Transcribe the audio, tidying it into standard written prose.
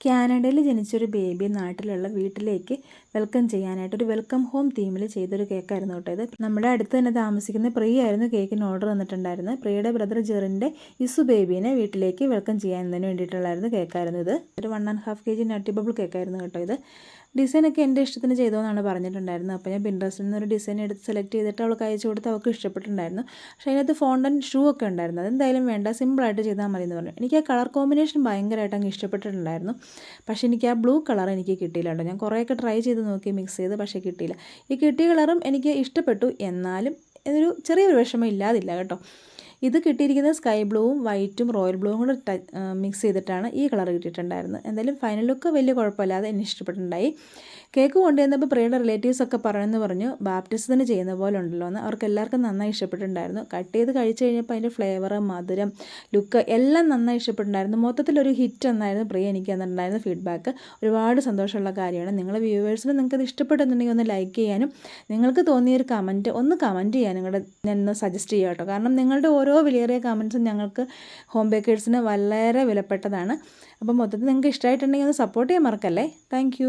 കാനഡയിൽ ജനിച്ചൊരു ബേബി നാട്ടിലുള്ള വീട്ടിലേക്ക് വെൽക്കം ചെയ്യാനായിട്ട് ഒരു വെൽക്കം ഹോം തീമിൽ ചെയ്തൊരു കേക്കായിരുന്നു കേട്ടോ ഇത്. നമ്മുടെ അടുത്ത് തന്നെ താമസിക്കുന്ന പ്രിയായിരുന്നു കേക്കിന് ഓർഡർ തന്നിട്ടുണ്ടായിരുന്നത്. പ്രിയയുടെ ബ്രദർ ജെറിൻ്റെ ഇസു ബേബീനെ വീട്ടിലേക്ക് വെൽക്കം ചെയ്യാനതിന് വേണ്ടിയിട്ടുള്ളായിരുന്നു കേക്കായിരുന്നു ഇത്. ഒരു 1.5 kg നട്ടി ബബിൾ കേക്കായിരുന്നു കേട്ടോ ഇത്. ഡിസൈനൊക്കെ എൻ്റെ ഇഷ്ടത്തിന് ചെയ്തോന്നാണ് പറഞ്ഞിട്ടുണ്ടായിരുന്നത്. അപ്പോൾ ഞാൻ പിൻട്രസ്റ്റിൽ നിന്ന് ഒരു ഡിസൈൻ എടുത്ത് സെലക്ട് ചെയ്തിട്ട് അവൾക്ക് അയച്ചു കൊടുത്ത് അവൾക്ക് ഇഷ്ടപ്പെട്ടിട്ടുണ്ടായിരുന്നു. പക്ഷേ അതിനകത്ത് ഫോണ്ടൻ ഷൂ ഒക്കെ ഉണ്ടായിരുന്നു. അതെന്തായാലും വേണ്ട, സിമ്പിളായിട്ട് ചെയ്താൽ മതി എന്ന് പറഞ്ഞു. എനിക്ക് ആ കളർ കോമ്പിനേഷൻ ഭയങ്കരമായിട്ട് അങ്ങ് ഇഷ്ടപ്പെട്ടിട്ടുണ്ടായിരുന്നു. പക്ഷേ എനിക്ക് ആ ബ്ലൂ കളർ എനിക്ക് കിട്ടിയില്ല കേട്ടോ. ഞാൻ കുറേയൊക്കെ ട്രൈ ചെയ്ത് നോക്കി മിക്സ് ചെയ്ത്, പക്ഷേ കിട്ടിയില്ല. ഈ കിട്ടിയ കളറും എനിക്ക് ഇഷ്ടപ്പെട്ടു, എന്നാലും ഇതൊരു ചെറിയൊരു വിഷമം ഇല്ലാതില്ല കേട്ടോ. ഇത് കിട്ടിയിരിക്കുന്നത് സ്കൈ ബ്ലൂവും വൈറ്റും റോയൽ ബ്ലൂവും കൂടെ മിക്സ് ചെയ്തിട്ടാണ് ഈ കളർ കിട്ടിയിട്ടുണ്ടായിരുന്നത്. എന്തായാലും ഫൈനൽ ലുക്ക് വലിയ കുഴപ്പമില്ലാതെ എനിക്ക് ഇഷ്ടപ്പെട്ടിട്ടുണ്ടായി. കേക്ക് കൊണ്ടുവന്നപ്പോൾ പ്രിയയുടെ റിലേറ്റീവ്സ് ഒക്കെ പറഞ്ഞു ബാപ്റ്റിസത്തിന് ചെയ്യുന്ന പോലെ ഉണ്ടല്ലോ എന്ന്. അവർക്ക് എല്ലാവർക്കും നന്നായി ഇഷ്ടപ്പെട്ടിട്ടുണ്ടായിരുന്നു. കട്ട് ചെയ്ത് കഴിച്ച് കഴിഞ്ഞപ്പോൾ അതിൻ്റെ ഫ്ലേവർ, മധുരം, ലുക്ക് എല്ലാം നന്നായി ഇഷ്ടപ്പെട്ടിട്ടുണ്ടായിരുന്നു. മൊത്തത്തിലൊരു ഹിറ്റ് എന്നായിരുന്നു പ്രിയ എനിക്ക് തന്നിട്ടുണ്ടായിരുന്ന ഫീഡ്ബാക്ക്. ഒരുപാട് സന്തോഷമുള്ള കാര്യമാണ്. നിങ്ങളുടെ വ്യൂവേഴ്സിന് നിങ്ങൾക്ക് ഇത് ഇഷ്ടപ്പെടുന്നുണ്ടെങ്കിൽ ഒന്ന് ലൈക്ക് ചെയ്യാനും നിങ്ങൾക്ക് തോന്നിയൊരു കമൻറ്റ് ഒന്ന് കമൻറ്റ് ചെയ്യാനും കൂടെ ഞാൻ ഒന്ന് സജസ്റ്റ് ചെയ്യാം കേട്ടോ. കാരണം നിങ്ങളുടെ ഓരോ വിലയേറിയ കമൻറ്റ്സും ഞങ്ങൾക്ക് ഹോം ബേക്കേഴ്സിന് വളരെ വിലപ്പെട്ടതാണ്. അപ്പോൾ മൊത്തത്തിൽ നിങ്ങൾക്ക് ഇഷ്ടമായിട്ടുണ്ടെങ്കിൽ ഒന്ന് സപ്പോർട്ട് ചെയ്യാൻ മറക്കല്ലേ. താങ്ക്